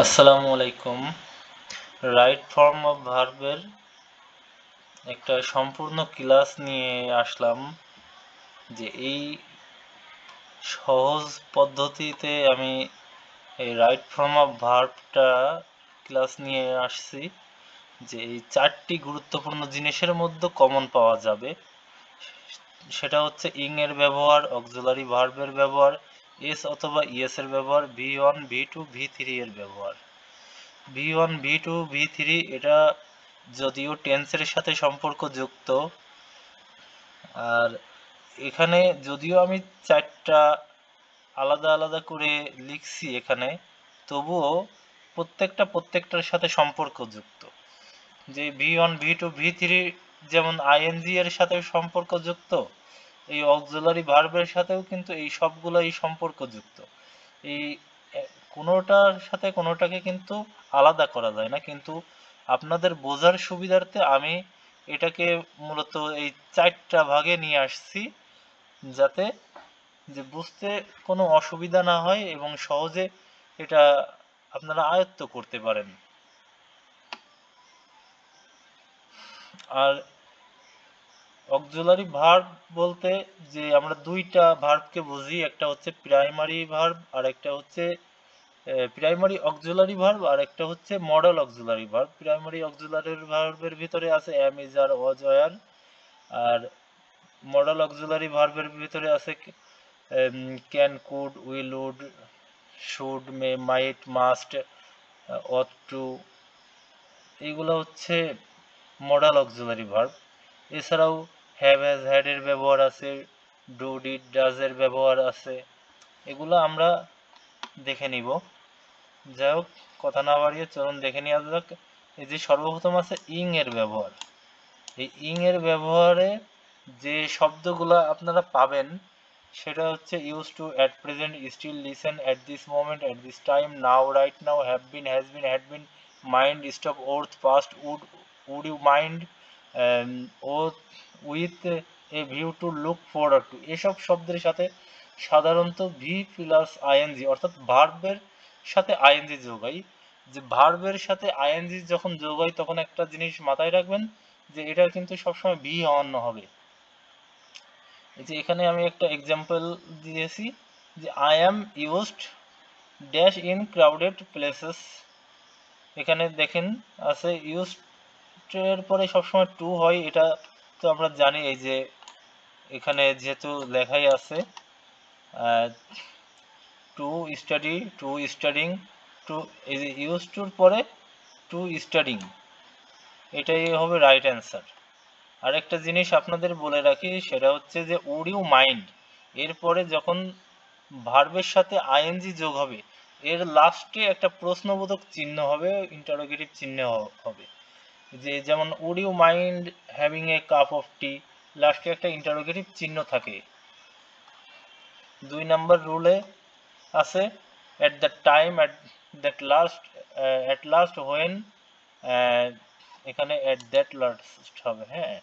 আসসালামু আলাইকুম। Right form of ভার্বের একটা সম্পূর্ণ ক্লাস নিয়ে আসলাম, যে এই সহজ পদ্ধতিতে আমি এই রাইট ফর্ম অফ ভার্বটা ক্লাস নিয়ে আসছি, যে এই চারটি গুরুত্বপূর্ণ জিনিসের মধ্যে কমন পাওয়া যাবে। সেটা হচ্ছে ইং এর ব্যবহার, অক্সিলারি ভার্বের ব্যবহার, এস অথবা ইএস এর ব্যবহার, V1 V2 V3 এর ব্যবহার। V1 V2 V3 এটা যদিও টেন্সের সাথে সম্পর্কযুক্ত, আর এখানে যদিও আমি চারটা আলাদা আলাদা করে লিখছি এখানে, তবুও প্রত্যেকটার সাথে সম্পর্কযুক্ত। যে V1 V2 V3 যেমন আইএনজি এর সাথে সম্পর্কযুক্ত, এই অক্সিলারি ভার্বের সাথেও কিন্তু এই সবগুলাই সম্পর্কযুক্ত। এই কোনোটার সাথে কোনোটাকে কিন্তু আলাদা করা যায় না, কিন্তু আপনাদের বোঝার সুবিধার্থে আমি এটাকে মূলত এই চারটা ভাগে নিয়ে আসছি, যাতে যে বুঝতে কোনো অসুবিধা না হয় এবং সহজে এটা আপনারা আয়ত্ত করতে পারেন। আর অক্সিলারি ভার্ব বলতে যে আমরা দুইটা ভার্বকে বুঝি, একটা হচ্ছে প্রাইমারি ভার্ব আর একটা হচ্ছে প্রাইমারি অক্সিলারি ভার্ব, আর একটা হচ্ছে modal auxiliary verb. Primary auxiliary ভার্বের ভিতরে আছে am, is, are, was, were, আর মডেল অক্সিলারি ভার্বের ভিতরে আছে can, could, will, would, should, may, might, must, ought to. এইগুলো হচ্ছে মডেল অক্সিলারি ভার্ব। এছাড়াও হ্যাভ, হ্যাজ, হ্যাড এর ব্যবহার আছে, ডু, ডিড, ডাজ এর ব্যবহার আছে। এগুলো আমরা দেখে নিব। যাই হোক, কথা না বাড়িয়ে চলুন দেখে নেওয়া যাক। এই যে সর্বপ্রথম আছে ইং এর ব্যবহার। এই ইং এর ব্যবহারে যে শব্দগুলো আপনারা পাবেন সেটা হচ্ছে use to, at present, still, listen, at this moment, at this time, now, right now, have been, has been, had been, mind, stop, worth, past, would you mind, worth, with a view to, look forward to. এসব শব্দের সাথে সাধারণত V plus ING অর্থাৎ ভার্বের সাথে ING যোগ হয়। যে ভার্বের সাথে আইএনজি যখন যোগ হয় তখন একটা জিনিস মাথায় রাখবেন, যে এটা কিন্তু সবসময় ভি অন্য হবে। এই যে এখানে আমি একটা এক্সাম্পল দিয়েছি, যে I am used dash in crowded places. এখানে দেখেন আছে ইউজড এর পরে সবসময় টু হয়, এটা তো আমরা জানি। এই যে এখানে যেহেতু লেখাই আছে to study, to studying, to, এই যে ইউজ টুর পরে টু স্টাডিং, এটাই হবে রাইট অ্যান্সার। আরেকটা জিনিস আপনাদের বলে রাখি, সেটা হচ্ছে যে উড ইউ মাইন্ড এরপরে যখন ভার্বের সাথে আইএনজি যোগ হবে, এর লাস্টে একটা প্রশ্নবোধক চিহ্ন হবে, ইন্টারোগেটিভ চিহ্ন হবে। যে যেমন would you mind having a cup of tea, লাস্টে একটা ইন্টারোগেটিভ চিহ্ন থাকে। 2 নাম্বার রুলে আছে at the time, at last when, এখানে at that last হবে। হ্যাঁ,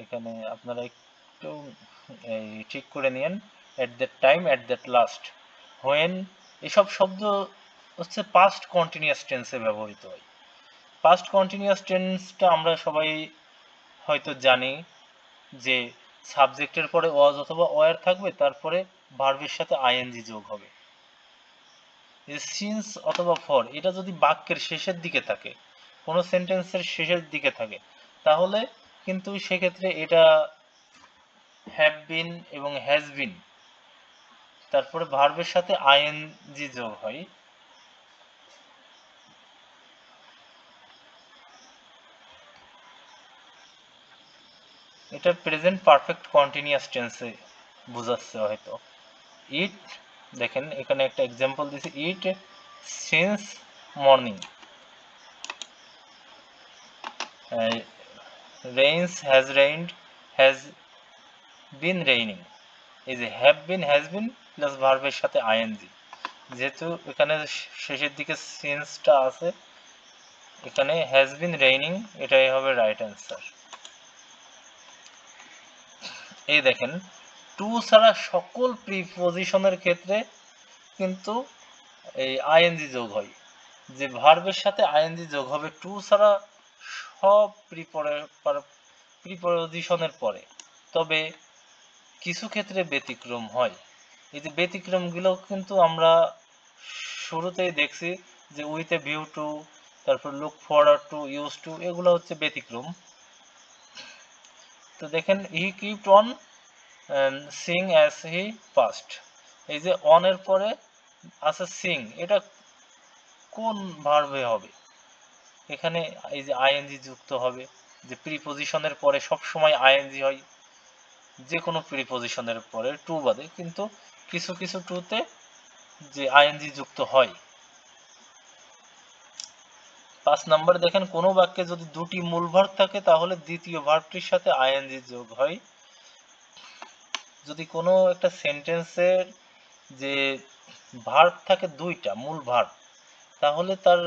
এখানে আপনারা একটু ঠিক করে নিন, at that time, at that last, when, এসব শব্দ হচ্ছে পাস্ট কন্টিনিউয়াস টেন্সে ব্যবহৃত হয়। পাস্ট কন্টিনিউয়াস টেন্সটা আমরা সবাই হয়তো জানি, যে সাবজেক্টের পরে ওয়াজ অথবা ওয়্যার থাকবে, তারপরে ভার্বের সাথে আইএনজি যোগ হবে। সিন্স অথবা ফর, এটা যদি বাক্যের শেষের দিকে থাকে, কোনো সেন্টেন্সের শেষের দিকে থাকে, তাহলে কিন্তু সেক্ষেত্রে এটা হ্যাভ বিন এবং হ্যাজ বিন, তারপরে ভার্বের সাথে আইএনজি যোগ হয়। এটা প্রেজেন্ট পারফেক্ট কন্টিনিউয়াস টেন্সে বোঝাচ্ছে হয়তো। ইট, দেখেন এখানে একটা এক্সাম্পল দিয়েছি, ইট since morning. Rains, has rained, has been raining. এই যে have been, has been plus ভার্বের সাথে আইএনজি, যেহেতু এখানে শেষের দিকে সিন্সটা আছে, এখানে হ্যাজ বিন রেইনিং, এটাই হবে রাইট অ্যান্সার। এই দেখেন, টু ছাড়া সকল প্রিপোজিশনের ক্ষেত্রে কিন্তু এই আইএনজি যোগ হয়। যে ভার্বের সাথে আইএনজি যোগ হবে টু ছাড়া সব প্রিপজিশনের পরে, তবে কিছু ক্ষেত্রে ব্যতিক্রম হয়। এই যে ব্যতিক্রমগুলো কিন্তু আমরা শুরুতেই দেখছি, যে উইথ এ ভিউ টু, তারপর look forward to, use to, এগুলো হচ্ছে ব্যতিক্রম। তো দেখেন, he kept on sing as he passed, এই যে অনের পরে আছে সিং, এটা কোন ভার্বে হবে? এখানে এই যে আইএনজি যুক্ত হবে, যে প্রিপজিশনের পরে সব সময় আইএনজি হয় যে কোনো প্রিপজিশনের পরে, টু বাদে, কিন্তু কিছু কিছু টুতে যে আইএনজি যুক্ত হয়। 5 নম্বরে দেখেন, কোনো বাক্যে যদি দুটি মূল ভার্ব থাকে তাহলে দ্বিতীয় ভার্বটির সাথে আইএনজি যোগ হয়। যদি কোনো একটা সেন্টেন্সের যে ভার্ব থাকে দুইটা মূল ভার্ব, তাহলে তার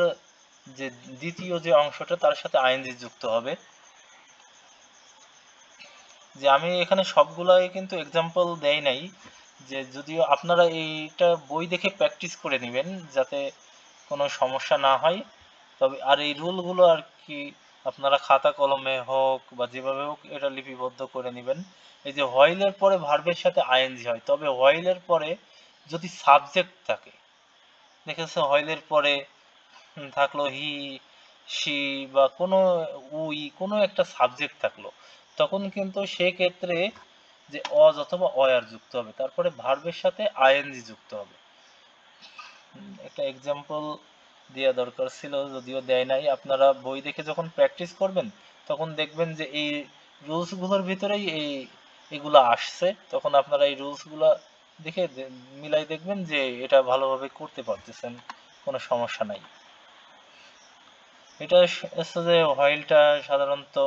যে দ্বিতীয় যে অংশটা তার সাথে আইএনজি যুক্ত হবে। যে আমি এখানে সবগুলাই কিন্তু এক্সাম্পল দেই নাই, যে যদিও আপনারা এইটা বই দেখে প্র্যাকটিস করে নেবেন যাতে কোনো সমস্যা না হয়। তবে আর এই রুলগুলো আর কি আপনারা খাতা কলমে হোক বা যেভাবে হোক এটা লিপিবদ্ধ করে নেবেন। এই যে হোয়াইলের পরে ভার্বের সাথে আইএনজি হয়, তবে হোয়াইলের পরে যদি সাবজেক্ট থাকে, দেখেছো হোয়াইলের পরে থাকলো হি, সি, বা কোনো উই, কোনো একটা সাবজেক্ট থাকলো, তখন কিন্তু সেক্ষেত্রে যে অজ অথবা অয়ার যুক্ত হবে, তারপরে ভার্বের সাথে আইএনজি যুক্ত হবে। একটা এক্সাম্পল দেওয়া দরকার ছিল, যদিও দেয় নাই। আপনারা বই দেখে যখন প্র্যাকটিস করবেন তখন দেখবেন যে এই রুলসগুলোর ভিতরেই এগুলা আসছে, তখন আপনারা এই রুলসগুলা দেখে মিলাই দেখবেন যে এটা ভালোভাবে করতে পারতেছেন, কোনো সমস্যা নাই। এটা হচ্ছে যে হোয়াইলটা সাধারণত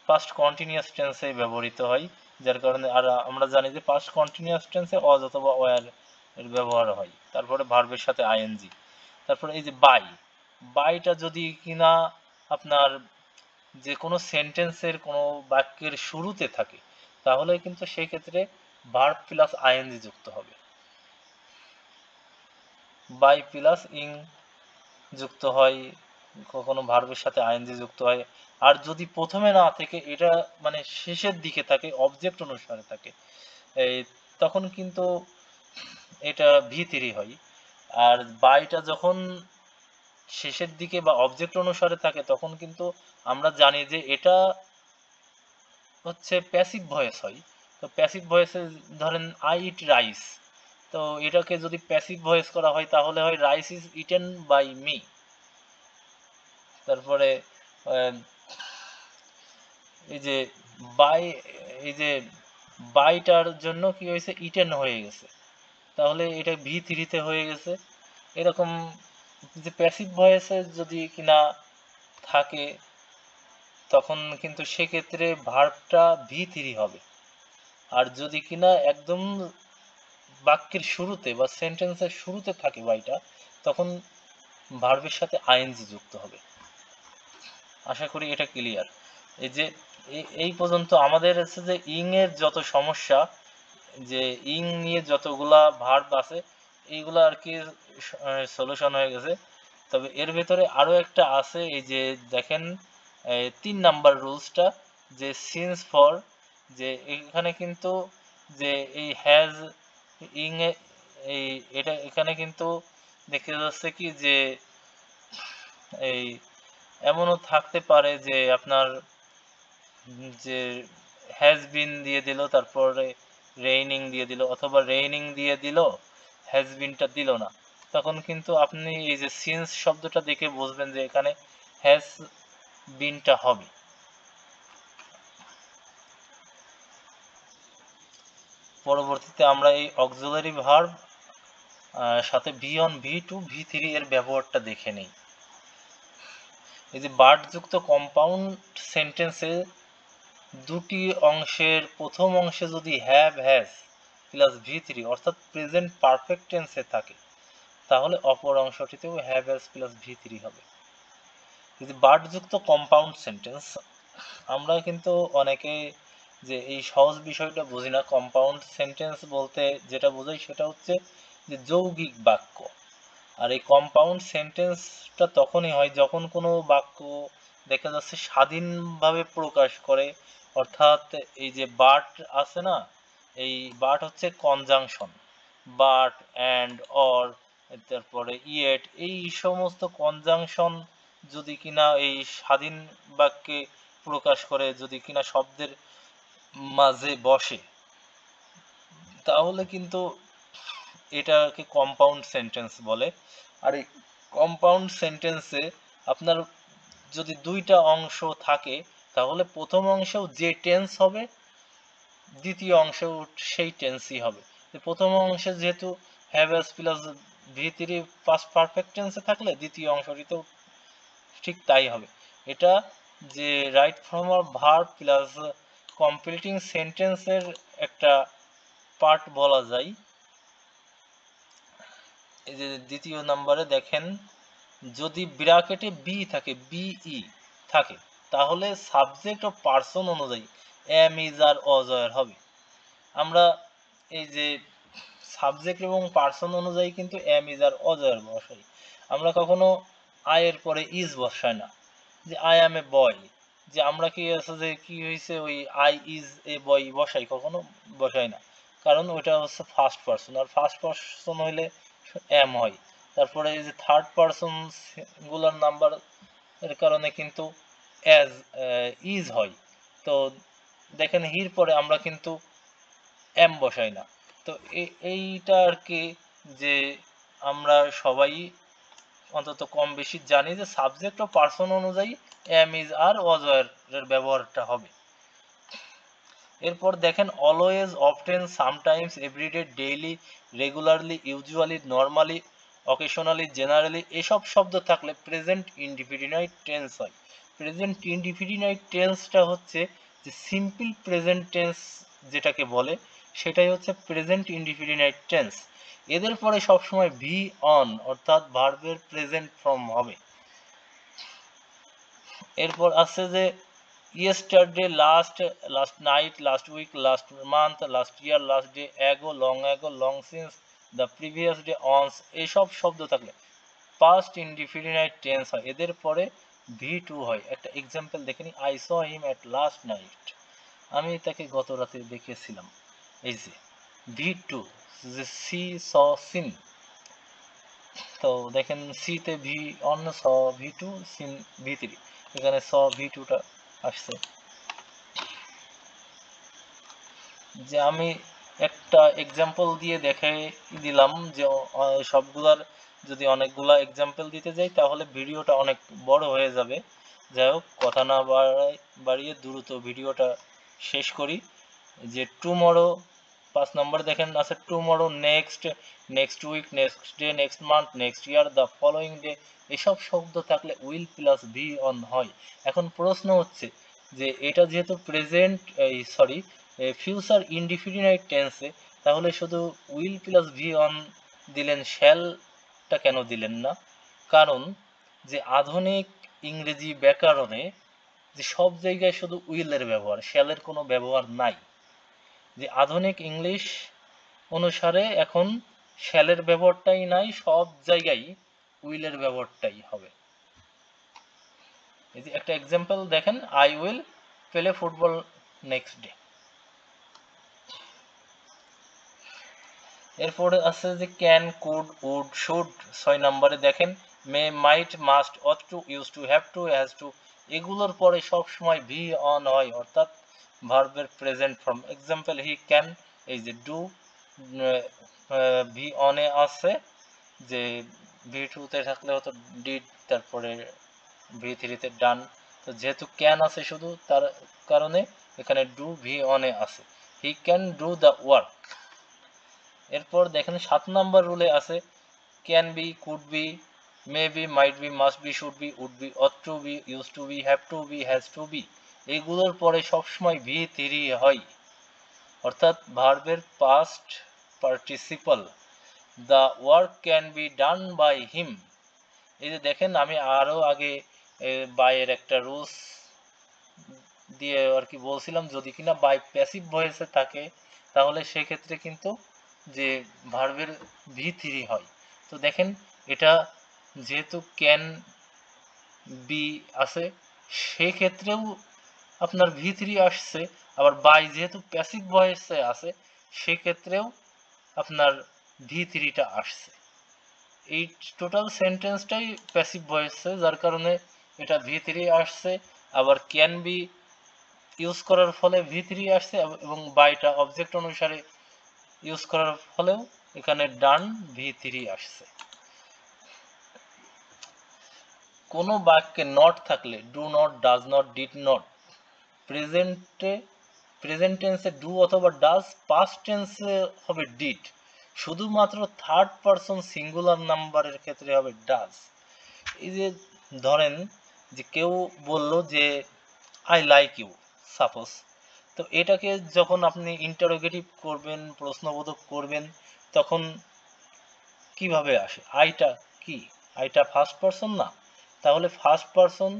পাস্ট কন্টিনিউয়াস টেন্সে ব্যবহৃত হয়, যার কারণে আর আমরা জানি যে পাস্ট কন্টিনিউয়াস টেন্সে অজ অথবা ওয়ার এর ব্যবহার হয়, তারপরে ভার্বের সাথে আইএনজি। তারপরে এই যে বাইটা যদি কিনা আপনার যে কোনো সেন্টেন্সের কোনো বাক্যের শুরুতে থাকে, তাহলে কিন্তু সেই ক্ষেত্রে ভার্ব প্লাস আইএনজি যুক্ত হবে। বাই প্লাস ইং যুক্ত হয়, কখনো ভার্বের সাথে আইএনজি যুক্ত হয়। আর যদি প্রথমে না থেকে এটা মানে শেষের দিকে থাকে, অবজেক্ট অনুসারে থাকে, এই তখন কিন্তু এটা ভি3 হয়। আর বাইটা যখন শেষের দিকে বা অবজেক্ট অনুসারে থাকে, তখন কিন্তু আমরা জানি যে এটা হচ্ছে প্যাসিভ ভয়েস হয়। তো প্যাসিভ ভয়েসে ধরেন আই ইট রাইস, তো এটাকে যদি প্যাসিভ ভয়েস করা হয় তাহলে হয় rice is eaten by me. তারপরে এই যে বাই, এই যে বাইটার জন্য কি হয়েছে, ইটেন হয়ে গেছে, তাহলে এটা ভি3তে হয়ে গেছে। এরকম যে প্যাসিভ ভয়েসে যদি কিনা থাকে, তখন কিন্তু সেক্ষেত্রে ভার্বটা ভি3 হবে। আর যদি কিনা একদম বাক্যের শুরুতে বা সেন্টেন্সের শুরুতে থাকে বাইটা, তখন ভার্বের সাথে আইএনজি যুক্ত হবে। আশা করি এটা ক্লিয়ার। এই যে এই পর্যন্ত আমাদের হচ্ছে যে ইং এর যত সমস্যা, যে ইং নিয়ে যতগুলা ভার্ব আছে, এইগুলা আর কি সলিউশন হয়ে গেছে। তবে এর ভেতরে আরো একটা আছে, এই যে দেখেন 3 নাম্বার রুলসটা, যে সিন্স ফর, যে এখানে কিন্তু যে এই হ্যাজ, ইং এই এটা এখানে কিন্তু দেখা যাচ্ছে কি যে এই এমনও থাকতে পারে যে আপনার যে হ্যাজ বিন দিয়ে দিল, তারপরে রেইনিং দিয়ে দিল, অথবা রেইনিং দিয়ে দিল, হ্যাজ বিনটা দিল না, তখন কিন্তু আপনি এই যে সিন্স শব্দটা দেখে বুঝবেন যে এখানে হ্যাজ বিনটা হবে। পরবর্তীতে আমরা এই অক্সিলারি ভার্ব সাথে ভি1, ভি2, ভি3 এর ব্যবহারটা দেখে নেই। এই যে বার্ড যুক্ত কম্পাউন্ড সেন্টেন্সে দুটি অংশের প্রথম অংশে যদি হ্যাভ হ্যাজ প্লাস ভি3 অর্থাৎ প্রেজেন্ট পারফেক্ট টেন্সে থাকে, তাহলে অপর অংশটিতেও হ্যাভ হ্যাজ প্লাস ভি3 হবে। যদি বার্ড যুক্ত কম্পাউন্ড সেন্টেন্স, আমরা কিন্তু অনেকে যে এই সহজ বিষয়টা বুঝি না। কম্পাউন্ড সেন্টেন্স বলতে যেটা বোঝাই সেটা হচ্ছে যে যৌগিক বাক্য। আর এই কম্পাউন্ড সেন্টেন্সটা তখনই হয় যখন কোনো বাক্য দেখা যাচ্ছে স্বাধীনভাবে প্রকাশ করে, অর্থাৎ এই যে বাট আছে না, এই বাট হচ্ছে কনজাংশন, বাট অ্যান্ড অর, তারপরে ইয়েট, এই সমস্ত কনজাংশন যদি কিনা এই স্বাধীন বাক্যে প্রকাশ করে, যদি কিনা শব্দের মাঝে বসে, তাহলে কিন্তু এটাকে কম্পাউন্ড সেন্টেন্স বলে। আর এই কম্পাউন্ড সেন্টেন্সে আপনার যদি দুইটা অংশ থাকে, তাহলে প্রথম অংশেও যে টেন্স হবে দ্বিতীয় অংশেও সেই টেন্সই হবে। প্রথম অংশে যেহেতু হ্যাভ হ্যাজ প্লাস ভি3 পাস্ট পারফেক্ট টেন্সে থাকলে দ্বিতীয় অংশটিতেও ঠিক তাই হবে। এটা যে right form of verb plus completing সেন্টেন্সের একটা পার্ট বলা যায়। এই যে দ্বিতীয় নম্বরে দেখেন, যদি ব্র্যাকেটে বি থাকে, বিই থাকে, তাহলে সাবজেক্ট ও পার্সন অনুযায়ী এম ইজ আর অজয়ের হবে। আমরা এই যে সাবজেক্ট এবং পার্সন অনুযায়ী কিন্তু এম ইজ আর অজয়ের বসাই। আমরা কখনো আই এর পরে ইজ বসাই না, যে আই অ্যাম এ বয়, যে আমরা কি আছে যে কি হয়েছে ওই আই ইজ এ বয় বসাই, কখনো বসাই না, কারণ ওটা হচ্ছে ফার্স্ট পার্সন, আর ফার্স্ট পার্সন হইলে এম হয়। তারপরে এই যে থার্ড পার্সন সিঙ্গুলার নাম্বার এর কারণে কিন্তু অ্যাজ ইজ হয়। তো দেখেন হির পরে আমরা কিন্তু এম বসাই না। তো এইটা আর কি, যে আমরা সবাই অন্তত কম বেশি জানি যে সাবজেক্ট ও পার্সন অনুযায়ী এম ইজ আর অজয়ের ব্যবহারটা হবে। এরপর দেখেন always, often, sometimes, everyday, daily, regularly, usually, normally, occasionally, generally, এসব শব্দ থাকলে প্রেজেন্ট ইনডিফিনিট টেন্স হয়। প্রেজেন্ট ইনডিফিনিট টেন্সটা হচ্ছে যে সিম্পল প্রেজেন্ট টেন্স যেটাকে বলে, সেটাই হচ্ছে প্রেজেন্ট ইনডিফিনিট টেন্স। এদের পরে সবসময় ভি অন অর্থাৎ ভার্বের প্রেজেন্ট ফর্ম হবে। এরপর আছে যে yesterday, last night, last week, last month, last year, last day, ago, long since, the previous day, once, এইসব শব্দ থাকলে পাস্ট ইনডিফিনিট টেন্স হয়। এদের পরে ভি2 হয়। একটা এক্সাম্পল দেখে নি, I saw him at last night, আমি তাকে গত রাতে দেখেছিলাম। এই যে ভি2, যে সি স সিন, তো দেখেন সিতে ভি অন, স ভি2, সিন ভি3, এখানে স ভি2টা আসছে। যে আমি একটা এক্সাম্পল দিয়ে দেখাই দিলাম, যে সবগুলার যদি অনেকগুলা এক্সাম্পল দিতে যাই তাহলে ভিডিওটা অনেক বড় হয়ে যাবে। যাই হোক, কথা না বাড়িয়ে দ্রুত ভিডিওটা শেষ করি। যে টুমরো 5 নম্বর দেখেন আছে tomorrow, next, next week, next day, next month, next year, the following day, এসব শব্দ থাকলে উইল প্লাস ভি অন হয়। এখন প্রশ্ন হচ্ছে যে এটা যেহেতু প্রেজেন্ট, এই সরি ফিউচার ইনডিফিনিট টেন্সে, তাহলে শুধু উইল প্লাস ভি অন দিলেন, শ্যালটা কেন দিলেন না? কারণ যে আধুনিক ইংরেজি ব্যাকরণে যে সব জায়গায় শুধু উইলের ব্যবহার, শ্যালের কোনো ব্যবহার নাই। যে আধুনিক ইংলিশ অনুসারে এখন শ্যালের ব্যবহারটাই নাই, সব জায়গায় উইলের ব্যবহারটাই হবে। এই যে একটা এক্সাম্পল দেখেন, I will play football next day. এরপরে আছে যে ক্যান, কুড, উড, শুড। 6 নম্বরে দেখেন may, might, must, ought to, use to, have to, has to, এগুলোর পরে সব সময় ভি অন হয়, অর্থাৎ ভার্বের present form. Example he can, এই যে ডু ভি অনে আছে, যে ভি টুতে থাকলে হতো ডিড, তারপরে ভি3তে ডান। তো যেহেতু ক্যান আছে শুধু, তার কারণে এখানে ডু ভি অনে আছে, he can do the work. এরপর দেখেন 7 নাম্বার রুলে আছে can be, could be, may be, might be, must be, should be, would be, ought to be, use to be, have to be, has to be, এইগুলোর পরে সবসময় ভি3 হয়, অর্থাৎ ভার্বের past participle. The work can be done by him. এই যে দেখেন, আমি আরো আগে বাইয়ের একটা রুলস দিয়ে আর কি বলছিলাম, যদি কিনা বাই প্যাসিভ ভয়েসে থাকে তাহলে সেক্ষেত্রে কিন্তু যে ভার্বের ভি3 হয়। তো দেখেন এটা যেহেতু ক্যান বি আছে সেক্ষেত্রেও আপনার V3 আসছে, আবার বাই যেহেতু প্যাসিভ ভয়েসে আছে সেক্ষেত্রেও আপনার V3টা আসছে। এই টোটাল সেন্টেন্সটাই প্যাসিভ ভয়েসে, যার কারণে এটা V3 আসছে। আবার ক্যান বি ইউজ করার ফলে V3 আসছে এবং বাইটা অবজেক্ট অনুসারে ইউজ করার ফলেও এখানে ডান V3 আসছে। কোনো বাক্যে নট থাকলে do not, does not, did not, present টেন্সে ডু অথবা ডাজ, পাস্ট টেন্সে হবে ডিড, শুধুমাত্র থার্ড পারসন সিঙ্গুলার নাম্বারের ক্ষেত্রে হবে ডাজ। এই যে ধরেন যে কেউ বলল যে আই লাইক ইউ সাপোজ, তো এটাকে যখন আপনি ইন্টারোগেটিভ করবেন, প্রশ্নবোধক করবেন, তখন কিভাবে আসে? আইটা কি? আইটা ফার্স্ট পারসন না, তাহলে ফার্স্ট পারসন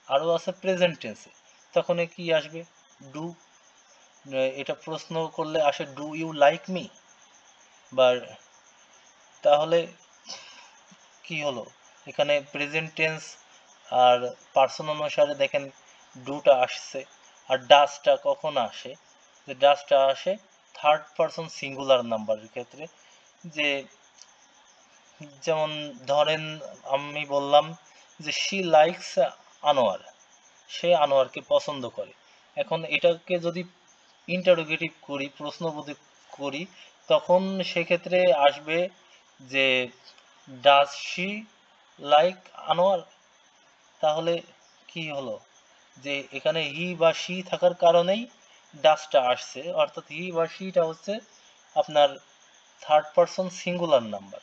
আরও আছে প্রেজেন্ট টেন্সে, তখন কি আসবে? ডু। এটা প্রশ্ন করলে আসে ডু ইউ লাইক মি, বা তাহলে কি হলো? এখানে প্রেজেন্ট টেন্স আর পার্সন অনুসারে দেখেন ডুটা আসছে। আর ডাসটা কখন আসে? যে ডাসটা আসে থার্ড পারসন সিঙ্গুলার নাম্বারের ক্ষেত্রে। যে যেমন ধরেন আমি বললাম যে শি লাইকস আনোয়ার, সে আনোয়ারকে পছন্দ করে। এখন এটাকে যদি ইন্টারোগেটিভ করি, প্রশ্নবোধক করি, তখন সেক্ষেত্রে আসবে যে ডাজ শি লাইক আনোয়ার। তাহলে কি হলো? যে এখানে হি বা শি থাকার কারণেই ডাজটা আসছে, অর্থাৎ হি বা শিটা হচ্ছে আপনার থার্ড পারসন সিঙ্গুলার নাম্বার।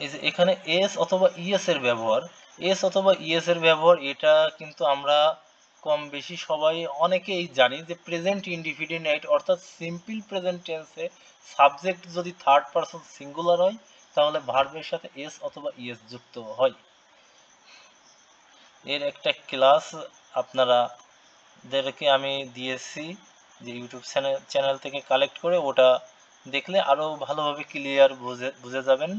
এই যে এখানে এস অথবা ইএস এর ব্যবহার, এস অথবা ইএস এর ব্যবহার এটা কিন্তু আমরা কম বেশি সবাই অনেকেই জানি যে প্রেজেন্ট ইনডিফিনিট অর্থাৎ সিম্পল প্রেজেন্ট টেন্সে সাবজেক্ট যদি থার্ড পারসন সিঙ্গুলার হয় তাহলে ভার্বের সাথে এস অথবা ইএস যুক্ত হয়। এর একটা ক্লাস আপনাদেরকে আমি দিয়েছি যে ইউটিউব চ্যানেল থেকে কালেক্ট করে, ওটা দেখলে আরো ভালোভাবে ক্লিয়ার বুঝে যাবেন।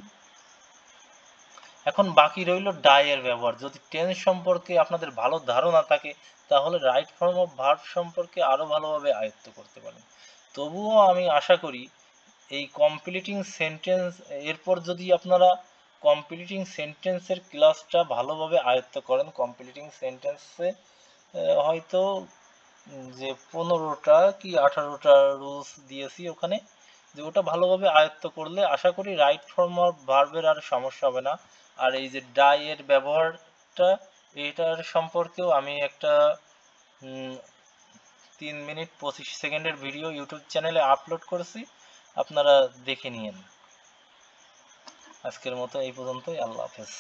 এখন বাকি রইল ডাই এর ব্যবহার। যদি টেন্স সম্পর্কে আপনাদের ভালো ধারণা থাকে তাহলে রাইট ফর্ম অফ ভার্ব সম্পর্কে আরো ভালোভাবে আয়ত্ত করতে পারেন। তবুও আমি আশা করি এই কমপ্লিটিং সেন্টেন্স, এরপর যদি আপনারা কমপ্লিটিং সেন্টেন্সের ক্লাসটা ভালোভাবে আয়ত্ত করেন, কমপ্লিটিং সেন্টেন্সে হয়তো যে 15টা কি 18টা রুলস দিয়েছি ওখানে, যে ওটা ভালোভাবে আয়ত্ত করলে আশা করি রাইট ফর্ম অফ ভার্বের আর সমস্যা হবে না। আর এই যে ডাই এর ব্যবহারটা, এটার সম্পর্কেও আমি একটা 3 মিনিট 25 সেকেন্ডের ভিডিও ইউটিউব চ্যানেলে আপলোড করেছি, আপনারা দেখে নিন। আজকের মতো এই পর্যন্তই, আল্লাহ হাফেজ।